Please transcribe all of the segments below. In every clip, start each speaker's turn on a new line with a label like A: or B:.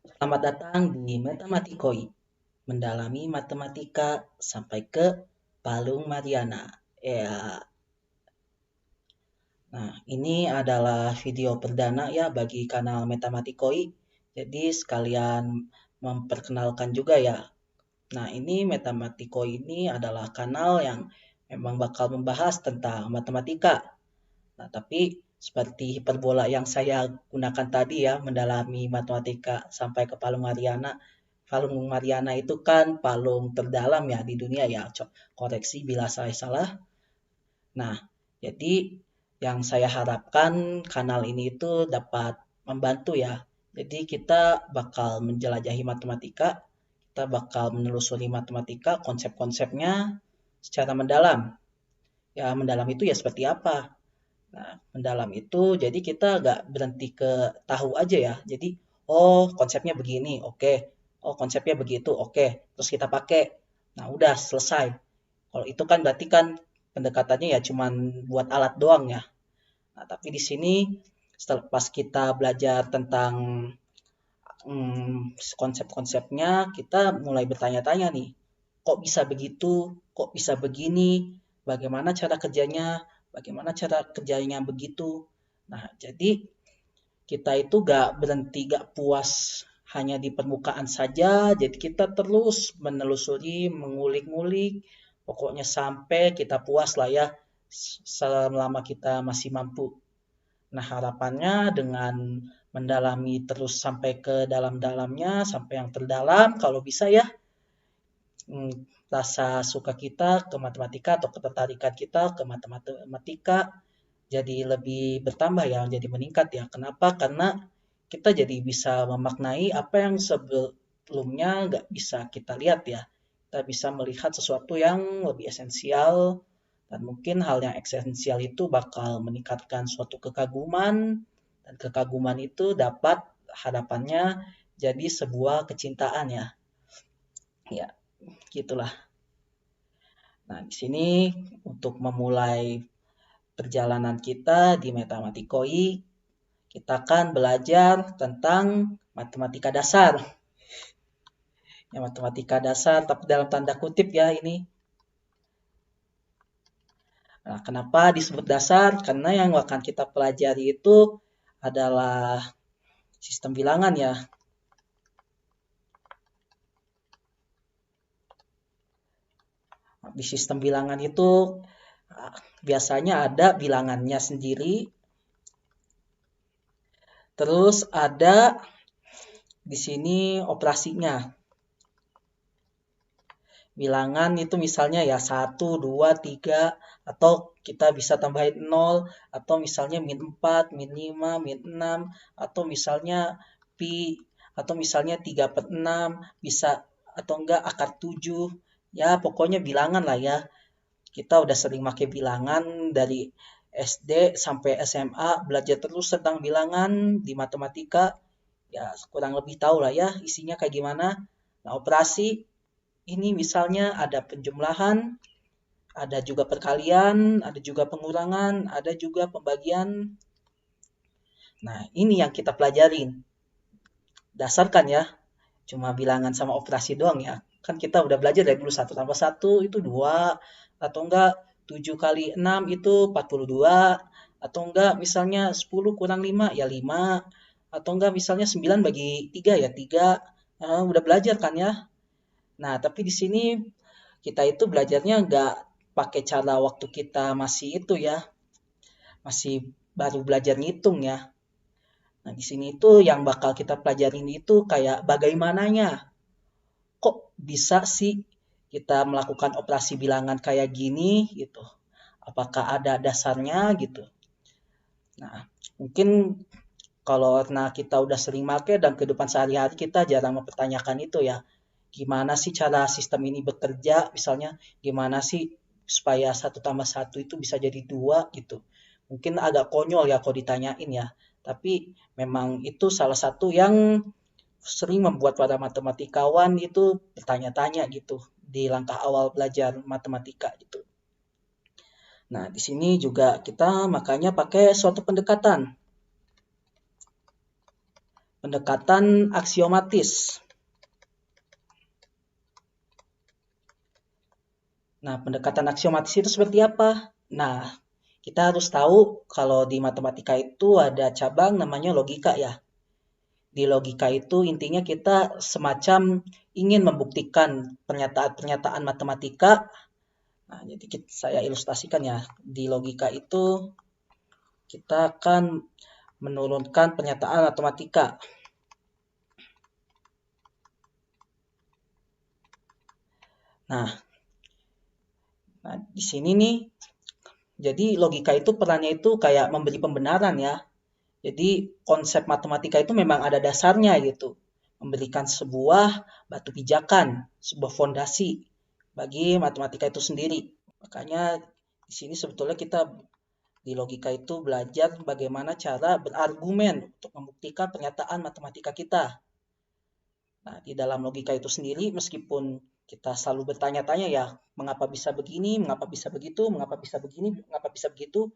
A: Selamat datang di Matematikoi, mendalami matematika sampai ke Palung Mariana. Ya, nah ini adalah video perdana ya bagi kanal Matematikoi. Jadi sekalian memperkenalkan juga ya. Nah, ini Matematikoi ini adalah kanal yang memang bakal membahas tentang matematika. Nah, tapi seperti hiperbola yang saya gunakan tadi ya, mendalami matematika sampai ke Palung Mariana. Palung Mariana itu kan palung terdalam ya di dunia ya. Koreksi bila saya salah. Nah, jadi yang saya harapkan kanal ini itu dapat membantu ya. Jadi kita bakal menjelajahi matematika, kita bakal menelusuri matematika, konsep-konsepnya secara mendalam. Ya, mendalam itu ya seperti apa? Nah, mendalam itu jadi kita nggak berhenti ke tahu aja ya. Jadi, oh konsepnya begini, oke. Oh konsepnya begitu, oke. Terus kita pakai. Nah, udah selesai. Kalau itu kan berarti kan pendekatannya ya cuman buat alat doang ya. Nah, tapi di sini setelah pas kita belajar tentang konsep-konsepnya, kita mulai bertanya-tanya nih, kok bisa begitu? Kok bisa begini? Bagaimana cara kerjanya? Bagaimana cara kerjanya begitu? Nah, jadi kita itu gak berhenti, gak puas hanya di permukaan saja. Jadi kita terus menelusuri, mengulik-ngulik, pokoknya sampai kita puas lah ya, selama kita masih mampu. Nah, harapannya dengan mendalami terus sampai ke dalam-dalamnya, sampai yang terdalam, kalau bisa ya, hmm, rasa suka kita ke matematika atau ketertarikan kita ke matematika jadi lebih bertambah ya, jadi meningkat ya. Kenapa? Karena kita jadi bisa memaknai apa yang sebelumnya nggak bisa kita lihat ya. Kita bisa melihat sesuatu yang lebih esensial dan mungkin hal yang esensial itu bakal meningkatkan suatu kekaguman dan kekaguman itu dapat hadapannya jadi sebuah kecintaan ya. Ya, gitulah. Nah, di sini untuk memulai perjalanan kita di Matematikoi, kita akan belajar tentang matematika dasar. Ya, matematika dasar, tapi dalam tanda kutip ya ini. Nah, kenapa disebut dasar? Karena yang akan kita pelajari itu adalah sistem bilangan ya. Di sistem bilangan itu biasanya ada bilangannya sendiri, terus ada di sini operasinya. Bilangan itu misalnya ya 1, 2, 3 atau kita bisa tambahin 0, atau misalnya min 4, min 5, min 6, atau misalnya pi, atau misalnya 3 per 6, bisa atau enggak akar 7. Ya pokoknya bilangan lah ya. Kita udah sering pakai bilangan dari SD sampai SMA, belajar terus tentang bilangan di matematika. Ya kurang lebih tahu lah ya isinya kayak gimana. Nah operasi ini misalnya ada penjumlahan, ada juga perkalian, ada juga pengurangan, ada juga pembagian. Nah, ini yang kita pelajarin. Dasarkan ya, cuma bilangan sama operasi doang ya. Kan kita udah belajar dari dulu 1 tambah 1 itu 2, atau enggak 7 kali 6 itu 42, atau enggak misalnya 10 kurang 5 ya 5, atau enggak misalnya 9 bagi 3 ya 3. Udah belajar kan ya. Nah, tapi di sini kita itu belajarnya nggak pakai cara waktu kita masih itu ya, masih baru belajar ngitung ya. Nah, di sini itu yang bakal kita pelajarin itu kayak bagaimananya. Kok bisa sih kita melakukan operasi bilangan kayak gini gitu? Apakah ada dasarnya gitu? Nah, mungkin kalau karena kita udah sering pakai dan kehidupan sehari-hari kita jarang mempertanyakan itu ya. Gimana sih cara sistem ini bekerja? Misalnya gimana sih supaya 1 tambah 1 itu bisa jadi 2 gitu. Mungkin agak konyol ya kalau ditanyain ya. Tapi memang itu salah satu yang sering membuat para matematikawan itu bertanya-tanya gitu di langkah awal belajar matematika gitu. Nah, di sini juga kita makanya pakai suatu pendekatan. pendekatan aksiomatis. Nah, pendekatan aksiomatis itu seperti apa? Nah, kita harus tahu kalau di matematika itu ada cabang namanya logika ya. Di logika itu intinya kita semacam ingin membuktikan pernyataan-pernyataan matematika. Nah, jadi saya ilustrasikan ya. Di logika itu kita akan menurunkan pernyataan matematika. Nah, di sini nih, jadi logika itu perannya itu kayak memberi pembenaran ya. Jadi konsep matematika itu memang ada dasarnya gitu. Memberikan sebuah batu pijakan, sebuah fondasi bagi matematika itu sendiri. Makanya di sini sebetulnya kita di logika itu belajar bagaimana cara berargumen untuk membuktikan pernyataan matematika kita. Nah, di dalam logika itu sendiri meskipun kita selalu bertanya-tanya ya, mengapa bisa begini, mengapa bisa begitu, mengapa bisa begini, mengapa bisa begitu,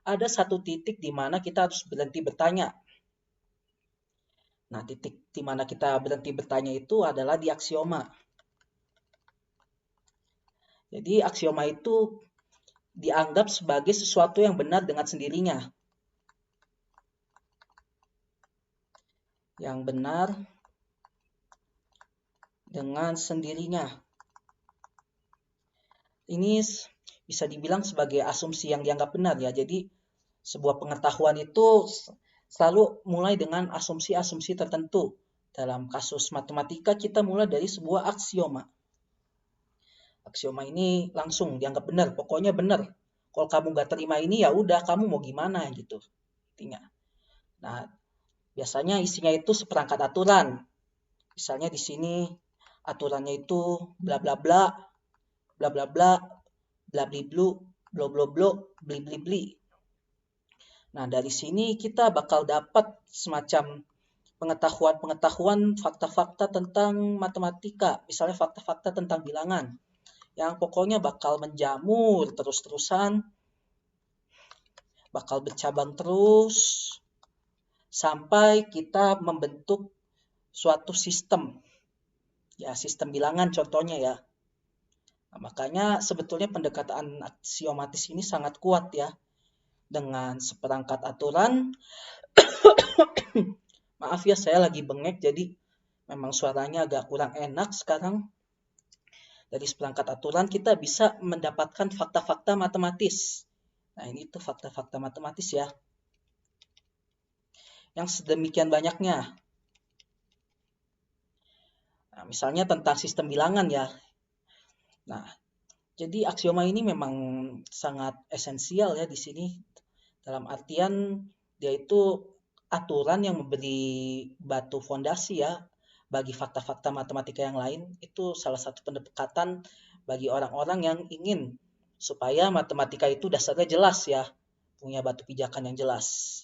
A: ada satu titik di mana kita harus berhenti bertanya. Nah, titik di mana kita berhenti bertanya itu adalah di aksioma. Jadi aksioma itu dianggap sebagai sesuatu yang benar dengan sendirinya. Yang benar dengan sendirinya. Ini bisa dibilang sebagai asumsi yang dianggap benar ya. Jadi sebuah pengetahuan itu selalu mulai dengan asumsi-asumsi tertentu. Dalam kasus matematika kita mulai dari sebuah aksioma. Aksioma ini langsung dianggap benar, pokoknya benar. Kalau kamu nggak terima ini ya udah kamu mau gimana gitu intinya. Nah, biasanya isinya itu seperangkat aturan. Misalnya di sini aturannya itu bla bla bla, bla bla bla, bla bli blu, blo blo blo, bli bli bli. Nah, dari sini kita bakal dapat semacam pengetahuan-pengetahuan fakta-fakta tentang matematika, misalnya fakta-fakta tentang bilangan, yang pokoknya bakal menjamur terus-terusan, bakal bercabang terus, sampai kita membentuk suatu sistem. Ya, sistem bilangan contohnya ya. Nah, makanya sebetulnya pendekatan aksiomatis ini sangat kuat ya. Dengan seperangkat aturan, maaf ya saya lagi bengek jadi memang suaranya agak kurang enak sekarang. Dari seperangkat aturan kita bisa mendapatkan fakta-fakta matematis. Nah, ini tuh fakta-fakta matematis ya. Yang sedemikian banyaknya. Nah, misalnya tentang sistem bilangan ya. Nah, jadi aksioma ini memang sangat esensial ya di sini. Dalam artian dia itu aturan yang memberi batu fondasi ya bagi fakta-fakta matematika yang lain. Itu salah satu pendekatan bagi orang-orang yang ingin supaya matematika itu dasarnya jelas ya, punya batu pijakan yang jelas.